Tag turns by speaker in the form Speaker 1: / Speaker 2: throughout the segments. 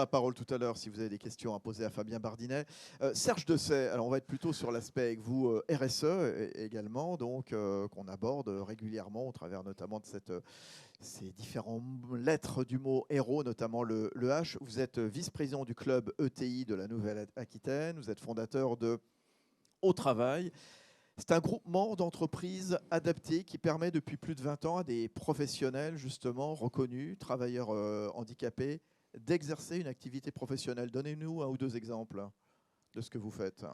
Speaker 1: la parole tout à l'heure si vous avez des questions à poser à Fabien Bardinet. Serge Dessay, alors on va être plutôt sur l'aspect avec vous RSE également, donc qu'on aborde régulièrement au travers notamment de ces différentes lettres du mot héros, notamment le H. Vous êtes vice-président du club ETI de la Nouvelle-Aquitaine, vous êtes fondateur de Au Travail. C'est un groupement d'entreprises adaptées qui permet depuis plus de 20 ans à des professionnels justement reconnus, travailleurs handicapés, d'exercer une activité professionnelle. Donnez-nous un ou deux exemples de ce que vous faites.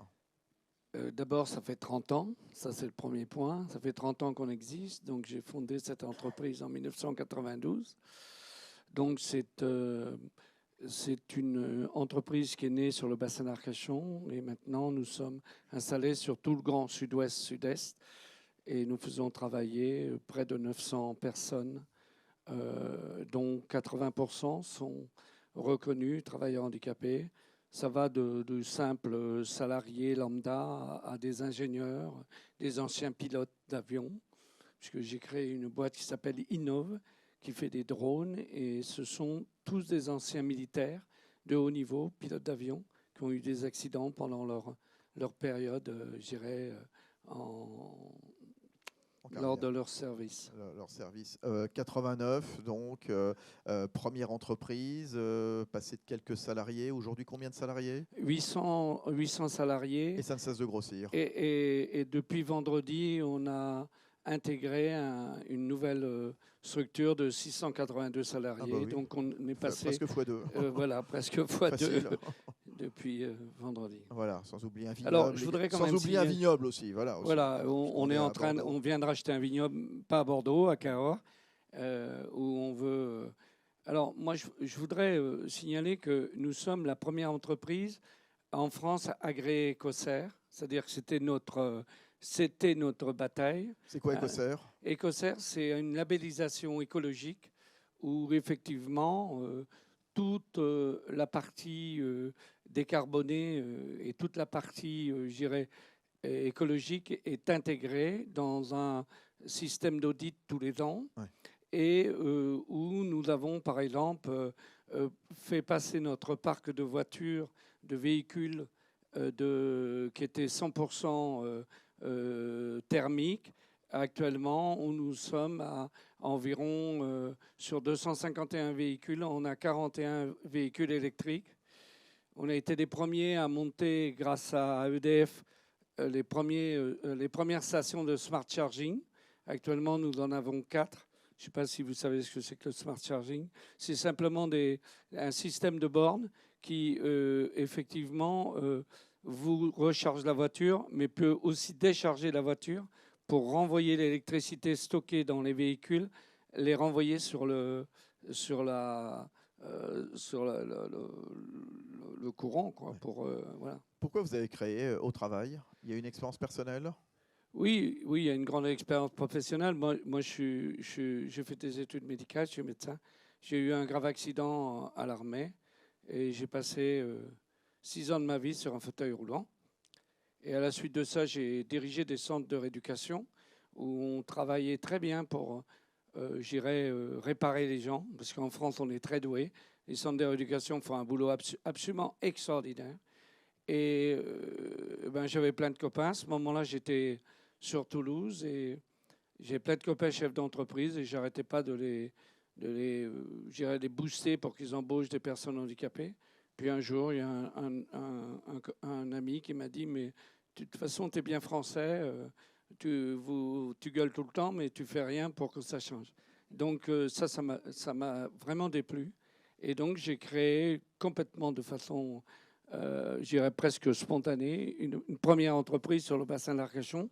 Speaker 2: D'abord, ça fait 30 ans, ça c'est le premier point. Ça fait 30 ans qu'on existe, donc j'ai fondé cette entreprise en 1992. Donc c'est une entreprise qui est née sur le bassin d'Arcachon et maintenant nous sommes installés sur tout le grand sud-ouest, sud-est et nous faisons travailler près de 900 personnes, dont 80% sont reconnus travailleurs handicapés. Ça va de simples salariés lambda à des ingénieurs, des anciens pilotes d'avion, puisque j'ai créé une boîte qui s'appelle Innov, qui fait des drones, et ce sont tous des anciens militaires de haut niveau, pilotes d'avion, qui ont eu des accidents pendant leur période, je dirais, lors de leur service.
Speaker 1: Leur service. 89, donc, première entreprise, passé de quelques salariés. Aujourd'hui, combien de salariés?
Speaker 2: 800 salariés.
Speaker 1: Et ça ne cesse de grossir.
Speaker 2: Et depuis vendredi, on a intégré une nouvelle structure de 682 salariés.
Speaker 1: Ah bah oui.
Speaker 2: Donc on est passé
Speaker 1: presque x2.
Speaker 2: voilà, presque x2 depuis vendredi.
Speaker 1: Voilà, sans oublier un vignoble.
Speaker 2: Alors, je voudrais quand
Speaker 1: sans
Speaker 2: même
Speaker 1: oublier un vignoble aussi. Voilà,
Speaker 2: voilà, on est en train, on vient de racheter un vignoble, pas à Bordeaux, à Cahors, où on veut. Alors moi, je voudrais signaler que nous sommes la première entreprise en France agréée Écossaire, c'est-à-dire que c'était notre bataille.
Speaker 1: C'est quoi Écossaire?
Speaker 2: Écossaire, c'est une labellisation écologique où effectivement toute la partie décarbonée et toute la partie, je dirais, écologique est intégrée dans un système d'audit tous les ans.
Speaker 1: Ouais.
Speaker 2: Et où nous avons, par exemple, fait passer notre parc de voitures, de véhicules qui étaient 100% thermiques. Actuellement, où nous sommes à environ, sur 251 véhicules, on a 41 véhicules électriques. On a été les premiers à monter, grâce à EDF, les premières stations de smart charging. Actuellement, nous en avons 4. Je ne sais pas si vous savez ce que c'est que le smart charging. C'est simplement un système de bornes qui, effectivement, vous recharge la voiture, mais peut aussi décharger la voiture pour renvoyer l'électricité stockée dans les véhicules, les renvoyer sur le courant, quoi.
Speaker 1: Ouais.
Speaker 2: Voilà.
Speaker 1: Pourquoi vous avez créé Au Travail? Il y a une expérience personnelle?
Speaker 2: Oui, il y a une grande expérience professionnelle. Moi j'ai fait des études médicales, je suis médecin. J'ai eu un grave accident à l'armée et j'ai passé 6 ans de ma vie sur un fauteuil roulant. Et à la suite de ça, j'ai dirigé des centres de rééducation où on travaillait très bien pour, réparer les gens, parce qu'en France, on est très doués. Les centres de rééducation font un boulot absolument extraordinaire. Et j'avais plein de copains. À ce moment-là, j'étais sur Toulouse et j'ai plein de copains chefs d'entreprise et j'arrêtais pas de les booster pour qu'ils embauchent des personnes handicapées. Puis un jour, il y a un ami qui m'a dit « Mais de toute façon, tu es bien français, tu gueules tout le temps, mais tu fais rien pour que ça change. » Donc ça m'a vraiment déplu. Et donc j'ai créé complètement de façon, je dirais presque spontanée, une première entreprise sur le bassin d'Arcachon,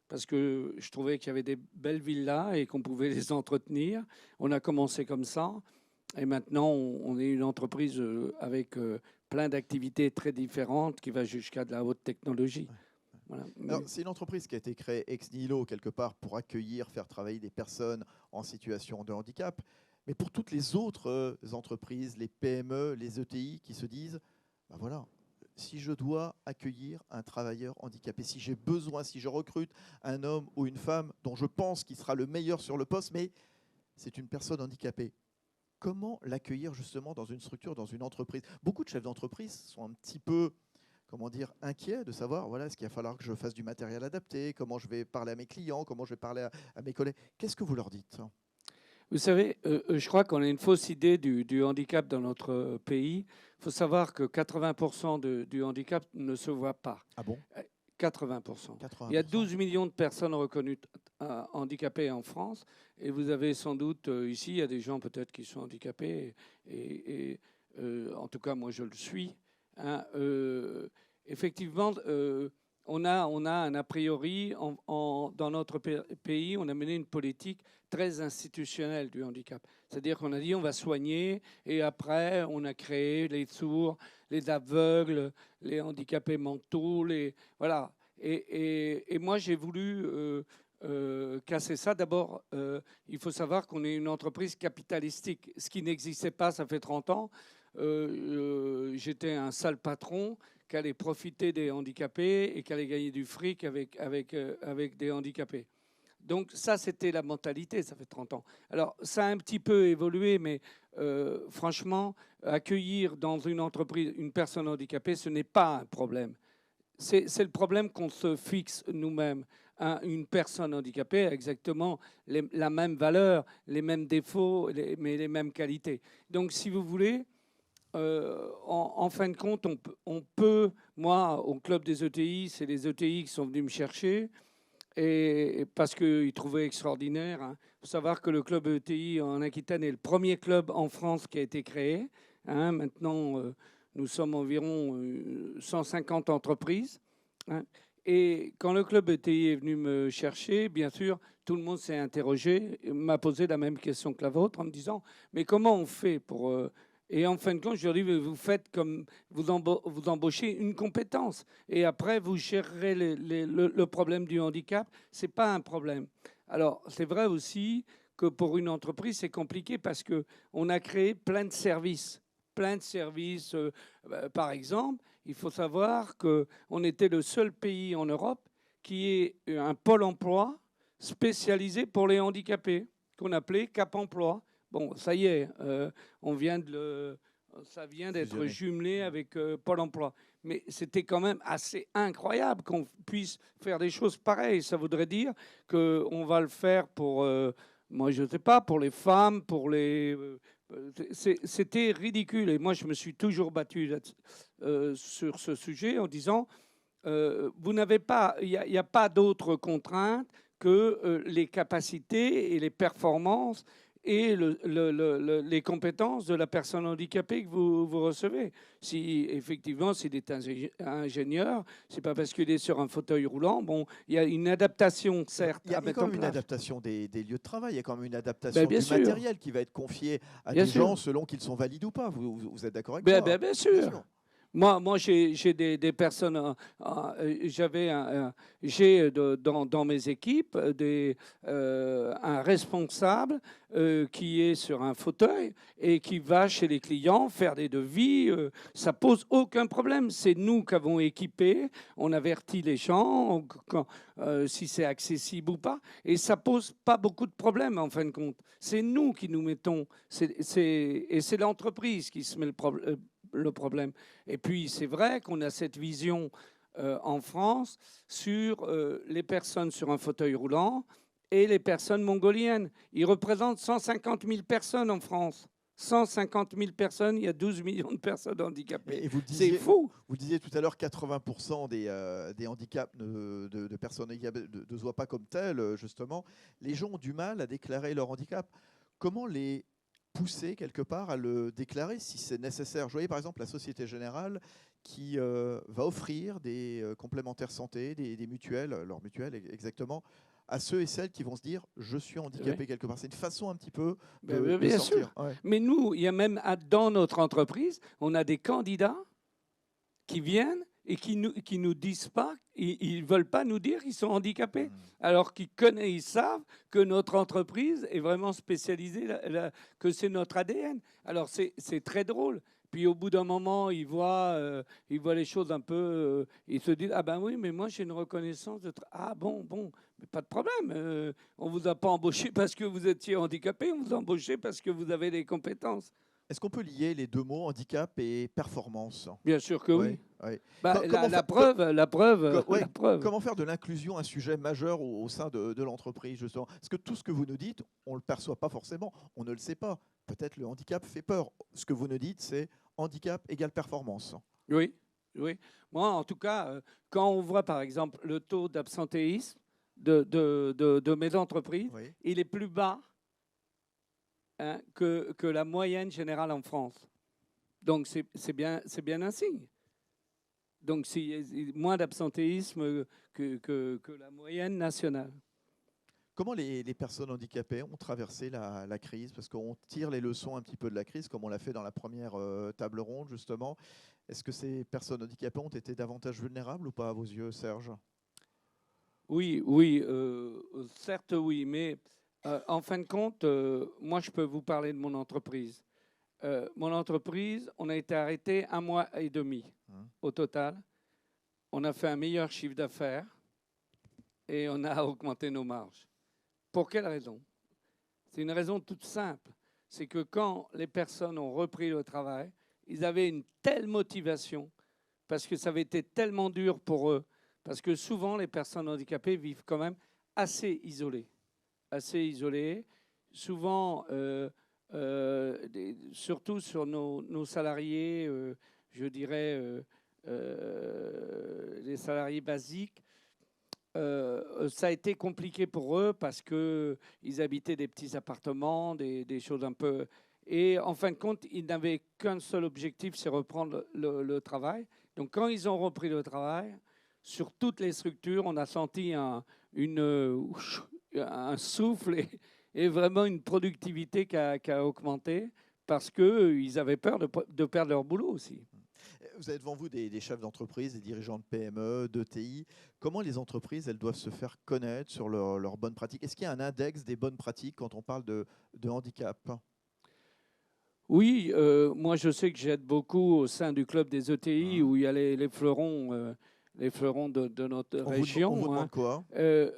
Speaker 2: parce que je trouvais qu'il y avait des belles villas et qu'on pouvait les entretenir. On a commencé comme ça. Et maintenant, on est une entreprise avec plein d'activités très différentes qui va jusqu'à de la haute technologie.
Speaker 1: Ouais.
Speaker 2: Voilà.
Speaker 1: C'est une entreprise qui a été créée ex nihilo, quelque part, pour accueillir, faire travailler des personnes en situation de handicap. Mais pour toutes les autres entreprises, les PME, les ETI, qui se disent, ben voilà, si je dois accueillir un travailleur handicapé, si j'ai besoin, si je recrute un homme ou une femme dont je pense qu'il sera le meilleur sur le poste, mais c'est une personne handicapée, comment l'accueillir justement dans une structure, dans une entreprise? Beaucoup de chefs d'entreprise sont un petit peu, comment dire, inquiets de savoir, voilà, est-ce qu'il va falloir que je fasse du matériel adapté, comment je vais parler à mes clients, comment je vais parler à mes collègues. Qu'est-ce que vous leur dites?
Speaker 2: Vous savez, je crois qu'on a une fausse idée du handicap dans notre pays. Il faut savoir que 80% du handicap ne se voit pas.
Speaker 1: Ah bon?
Speaker 2: 80%.
Speaker 1: 80%.
Speaker 2: Il y a 12 millions de personnes reconnues handicapées en France. Et vous avez sans doute ici, il y a des gens peut-être qui sont handicapés. En tout cas, moi, je le suis. Hein. Effectivement, on a un a priori, dans notre pays, on a mené une politique très institutionnelle du handicap. C'est-à-dire qu'on a dit on va soigner et après on a créé les sourds, les aveugles, les handicapés mentaux, voilà. Et moi j'ai voulu casser ça. D'abord, il faut savoir qu'on est une entreprise capitalistique, ce qui n'existait pas, ça fait 30 ans. J'étais un sale patron qui allait profiter des handicapés et qui allait gagner du fric avec des handicapés. Donc ça, c'était la mentalité, ça fait 30 ans. Alors, ça a un petit peu évolué, mais franchement, accueillir dans une entreprise une personne handicapée, ce n'est pas un problème. C'est le problème qu'on se fixe nous-mêmes. Une personne handicapée a exactement la même valeur, les mêmes défauts, mais les mêmes qualités. Donc, si vous voulez, en fin de compte, on peut, moi, au club des ETI, c'est les ETI qui sont venus me chercher, et parce qu'ils trouvaient extraordinaire. Il faut savoir que le club ETI en Aquitaine est le premier club en France qui a été créé. Maintenant, nous sommes environ 150 entreprises. Et quand le club ETI est venu me chercher, bien sûr, tout le monde s'est interrogé, m'a posé la même question que la vôtre en me disant « Mais comment on fait pour… Et en fin de compte, je leur dis, vous faites comme vous embauchez une compétence. Et après, vous gérerez le problème du handicap. Ce n'est pas un problème. Alors, c'est vrai aussi que pour une entreprise, c'est compliqué parce qu'on a créé plein de services. Plein de services. Par exemple, il faut savoir qu'on était le seul pays en Europe qui ait un pôle emploi spécialisé pour les handicapés, qu'on appelait Cap Emploi. Bon, ça y est, ça vient d'être jumelé avec Pôle emploi. Mais c'était quand même assez incroyable qu'on puisse faire des choses pareilles. Ça voudrait dire qu'on va le faire pour, moi je ne sais pas, pour les femmes, pour les… C'était ridicule. Et moi, je me suis toujours battu sur ce sujet en disant, vous n'avez pas, il n'y a pas d'autres contraintes que les capacités et les performances et les compétences de la personne handicapée que vous recevez. Si effectivement, s'il est ingénieur, c'est pas parce qu'il est sur un fauteuil roulant. Bon, il y a une adaptation, certes.
Speaker 1: Il y a quand même une adaptation des lieux de travail, il y a quand même une adaptation du matériel qui va être confié à des gens selon qu'ils sont valides ou pas. Vous êtes d'accord avec ça?
Speaker 2: Bien sûr. Moi j'ai des personnes, j'ai dans mes équipes un responsable qui est sur un fauteuil et qui va chez les clients faire des devis. Ça pose aucun problème. C'est nous qui avons équipé, on avertit les gens si c'est accessible ou pas, et ça pose pas beaucoup de problèmes en fin de compte. C'est nous qui nous mettons, et c'est l'entreprise qui se met le problème. Et puis, c'est vrai qu'on a cette vision en France sur les personnes sur un fauteuil roulant et les personnes mongoliennes. Ils représentent 150 000 personnes en France. 150 000 personnes, il y a 12 millions de personnes handicapées. C'est fou.
Speaker 1: Vous disiez tout à l'heure 80% des handicaps de personnes handicapées ne se voient pas comme tels, justement. Les gens ont du mal à déclarer leur handicap. Comment les pousser quelque part à le déclarer si c'est nécessaire? Je voyais par exemple la Société Générale qui va offrir des complémentaires santé, des mutuelles, leurs mutuelles exactement, à ceux et celles qui vont se dire je suis handicapé quelque part. C'est une façon un petit peu de
Speaker 2: bien
Speaker 1: sortir.
Speaker 2: Sûr. Ouais. Mais nous, il y a même dans notre entreprise, on a des candidats qui viennent et qui nous disent pas, ils veulent pas nous dire qu'ils sont handicapés, alors qu'ils connaissent, ils savent que notre entreprise est vraiment spécialisée, que c'est notre ADN. Alors c'est très drôle Puis au bout d'un moment, ils voient les choses un peu. Ils se disent, ah ben oui, mais moi j'ai une reconnaissance de. Ah bon, bon, mais pas de problème. On vous a pas embauché parce que vous étiez handicapé, on vous a embauché parce que vous avez des compétences.
Speaker 1: Est-ce qu'on peut lier les deux mots, handicap et performance?
Speaker 2: Bien sûr que
Speaker 1: Oui,
Speaker 2: oui.
Speaker 1: oui.
Speaker 2: Bah,
Speaker 1: Comment
Speaker 2: la
Speaker 1: faire,
Speaker 2: preuve, la preuve,
Speaker 1: ouais,
Speaker 2: la preuve.
Speaker 1: comment faire de l'inclusion un sujet majeur au sein de l'entreprise, justement? Parce que tout ce que vous nous dites, on ne le perçoit pas forcément, on ne le sait pas. Peut-être le handicap fait peur. Ce que vous nous dites, c'est handicap égale performance.
Speaker 2: Oui, oui. Moi, en tout cas, quand on voit par exemple le taux d'absentéisme de mes entreprises,
Speaker 1: Oui.
Speaker 2: il est plus bas, hein, que la moyenne générale en France. Donc c'est bien un signe. Donc c'est moins d'absentéisme que la moyenne nationale.
Speaker 1: Comment les personnes handicapées ont traversé la crise? Parce qu'on tire les leçons un petit peu de la crise, comme on l'a fait dans la première table ronde, justement. Est-ce que ces personnes handicapées ont été davantage vulnérables ou pas à vos yeux, Serge?
Speaker 2: Oui, oui, certes oui, mais en fin de compte, moi je peux vous parler de mon entreprise. Mon entreprise, on a été arrêté 1 mois et demi
Speaker 1: Hein.
Speaker 2: au total. On a fait un meilleur chiffre d'affaires et on a augmenté nos marges. Pour quelle raison? C'est une raison toute simple. C'est que quand les personnes ont repris le travail, ils avaient une telle motivation parce que ça avait été tellement dur pour eux. Parce que souvent, les personnes handicapées vivent quand même assez isolées. Assez isolées. Souvent, surtout sur nos salariés, je dirais les salariés basiques, ça a été compliqué pour eux parce qu'ils habitaient des petits appartements, des choses un peu. Et en fin de compte, ils n'avaient qu'un seul objectif, c'est reprendre le travail. Donc quand ils ont repris le travail, sur toutes les structures, on a senti un souffle et vraiment une productivité qui a augmenté parce qu'ils avaient peur de perdre leur boulot aussi.
Speaker 1: Vous avez devant vous des chefs d'entreprise, des dirigeants de PME, d'ETI. Comment les entreprises, elles doivent se faire connaître sur leurs bonnes pratiques? Est-ce qu'il y a un index des bonnes pratiques quand on parle de handicap?
Speaker 2: Oui, moi je sais que j'aide beaucoup au sein du club des ETI
Speaker 1: Hein.
Speaker 2: où il y a les fleurons de notre
Speaker 1: On vous
Speaker 2: région, hein.
Speaker 1: demande quoi?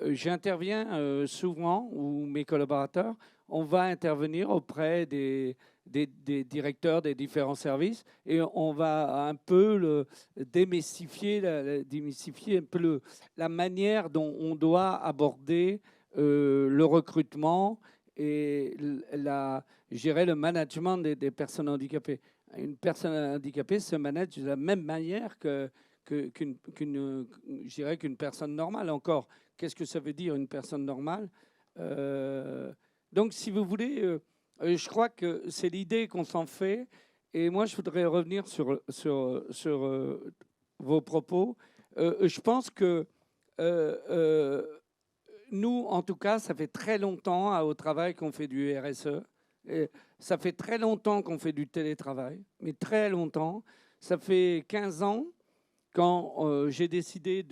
Speaker 2: J'interviens souvent, ou mes collaborateurs, on va intervenir auprès des directeurs des différents services et on va un peu démystifier, démystifier un peu la manière dont on doit aborder le recrutement et je dirais, le management des personnes handicapées. Une personne handicapée se manage de la même manière je dirais qu'une personne normale. Encore, qu'est-ce que ça veut dire une personne normale? Donc, si vous voulez, je crois que c'est l'idée qu'on s'en fait. Et moi, je voudrais revenir sur vos propos. Je pense que nous, en tout cas, ça fait très longtemps au travail qu'on fait du RSE. Et ça fait très longtemps qu'on fait du télétravail, mais très longtemps. Ça fait 15 ans quand j'ai décidé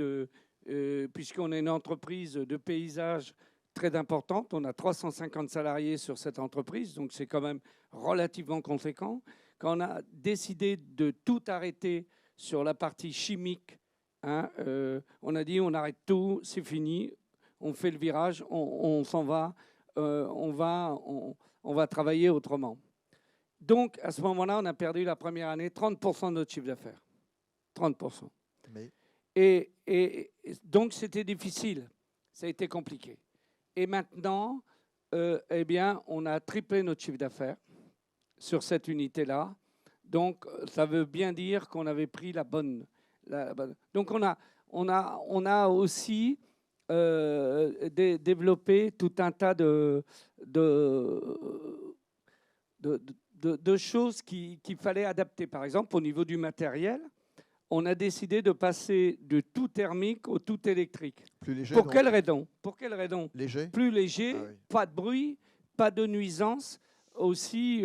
Speaker 2: puisqu'on est une entreprise de paysage très importante, on a 350 salariés sur cette entreprise, donc c'est quand même relativement conséquent. Quand on a décidé de tout arrêter sur la partie chimique, hein, on a dit on arrête tout, c'est fini, on fait le virage, on s'en va, on va travailler autrement. Donc, à ce moment-là, on a perdu la première année 30% de notre chiffre d'affaires. 30%.
Speaker 1: Mais
Speaker 2: Et donc, c'était difficile. Ça a été compliqué. Et maintenant, eh bien, on a triplé notre chiffre d'affaires sur cette unité-là. Donc, ça veut bien dire qu'on avait pris la bonne. Donc, on a aussi développé tout un tas de choses qu'il fallait adapter. Par exemple, au niveau du matériel, on a décidé de passer de tout thermique au tout électrique.
Speaker 1: plus léger,
Speaker 2: Pour
Speaker 1: donc
Speaker 2: quelle raison? Pour quelle raison?
Speaker 1: léger?
Speaker 2: Plus léger,
Speaker 1: Ah oui.
Speaker 2: pas de bruit, pas de nuisance. Aussi,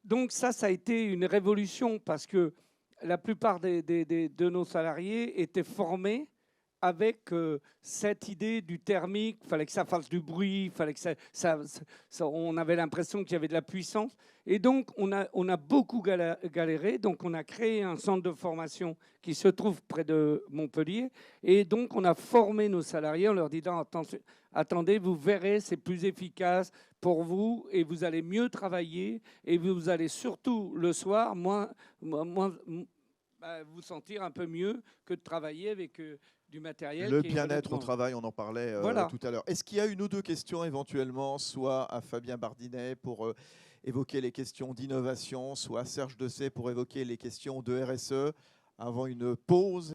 Speaker 2: donc ça a été une révolution parce que la plupart de nos salariés étaient formés avec cette idée du thermique, il fallait que ça fasse du bruit, fallait que on avait l'impression qu'il y avait de la puissance. Et donc, on a beaucoup galéré. Donc, on a créé un centre de formation qui se trouve près de Montpellier. Et donc, on a formé nos salariés en leur disant, attendez, vous verrez, c'est plus efficace pour vous et vous allez mieux travailler. Et vous allez surtout, le soir, vous sentir un peu mieux que de travailler avec du matériel.
Speaker 1: Le bien-être au travail, on en parlait
Speaker 2: voilà.
Speaker 1: tout à l'heure. Est-ce qu'il y a une ou deux questions éventuellement, soit à Fabien Bardinet pour évoquer les questions d'innovation, soit à Serge Dessay pour évoquer les questions de RSE avant une pause?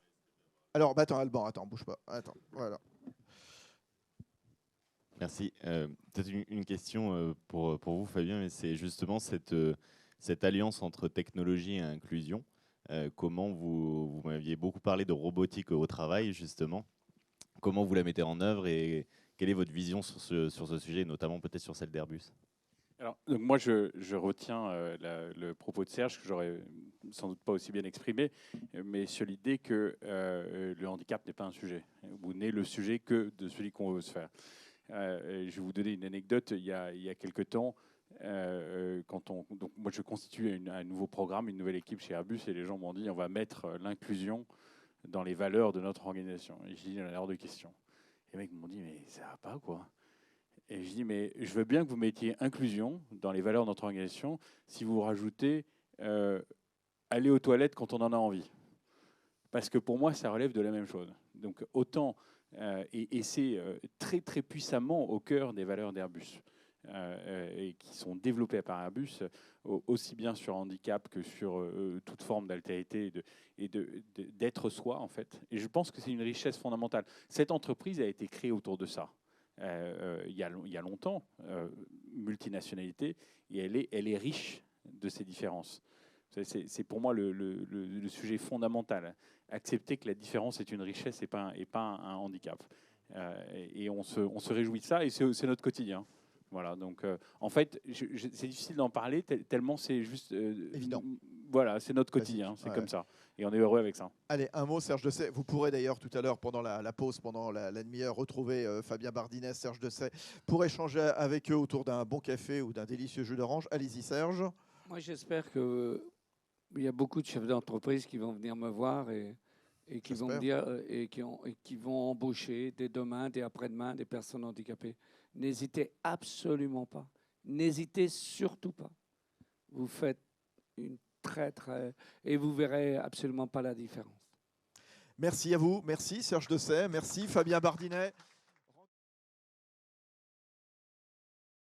Speaker 1: Alors, attends, Alban, attends, bouge pas. Attends, voilà.
Speaker 3: Merci. Peut-être une question pour vous, Fabien, mais c'est justement cette alliance entre technologie et inclusion. Comment vous m'aviez beaucoup parlé de robotique au travail, justement. Comment vous la mettez en œuvre et quelle est votre vision sur ce sujet, notamment peut-être sur celle d'Airbus?
Speaker 4: Alors, donc moi, je retiens le propos de Serge, que j'aurais sans doute pas aussi bien exprimé, mais sur l'idée que le handicap n'est pas un sujet, ou n'est le sujet que de celui qu'on veut se faire. Je vais vous donner une anecdote. Il y a quelque temps, donc moi je constitue un nouveau programme, une nouvelle équipe chez Airbus, et les gens m'ont dit on va mettre l'inclusion dans les valeurs de notre organisation. Et je dis, il y en a hors de question. Les mecs m'ont dit mais ça va pas quoi. Et je dis mais je veux bien que vous mettiez inclusion dans les valeurs de notre organisation si vous rajoutez aller aux toilettes quand on en a envie. Parce que pour moi ça relève de la même chose. Donc autant et c'est très très puissamment au cœur des valeurs d'Airbus. Et qui sont développées par Airbus, aussi bien sur handicap que sur toute forme d'altérité et d'être soi, en fait. Et je pense que c'est une richesse fondamentale. Cette entreprise a été créée autour de ça. Il y a longtemps, multinationalité, et elle est riche de ces différences. C'est pour moi le sujet fondamental. Accepter que la différence est une richesse et pas un handicap. Et on se réjouit de ça, et c'est notre quotidien. Voilà, donc en fait, c'est difficile d'en parler tellement c'est juste
Speaker 1: évident.
Speaker 4: Voilà, c'est notre quotidien, c'est comme ça, et on est heureux avec ça.
Speaker 1: Allez, un mot, Serge Dessay. Vous pourrez d'ailleurs tout à l'heure, pendant la pause, pendant la demi-heure, retrouver Fabien Bardinet, Serge Dessay, pour échanger avec eux autour d'un bon café ou d'un délicieux jus d'orange. Allez-y, Serge.
Speaker 2: Moi, j'espère qu'il y a beaucoup de chefs d'entreprise qui vont venir me voir et qui vont me dire et qui vont embaucher dès demain, dès après-demain, des personnes handicapées. N'hésitez absolument pas. N'hésitez surtout pas. Vous faites une et vous verrez absolument pas la différence.
Speaker 1: Merci à vous. Merci Serge Dessay. Merci Fabien Bardinet.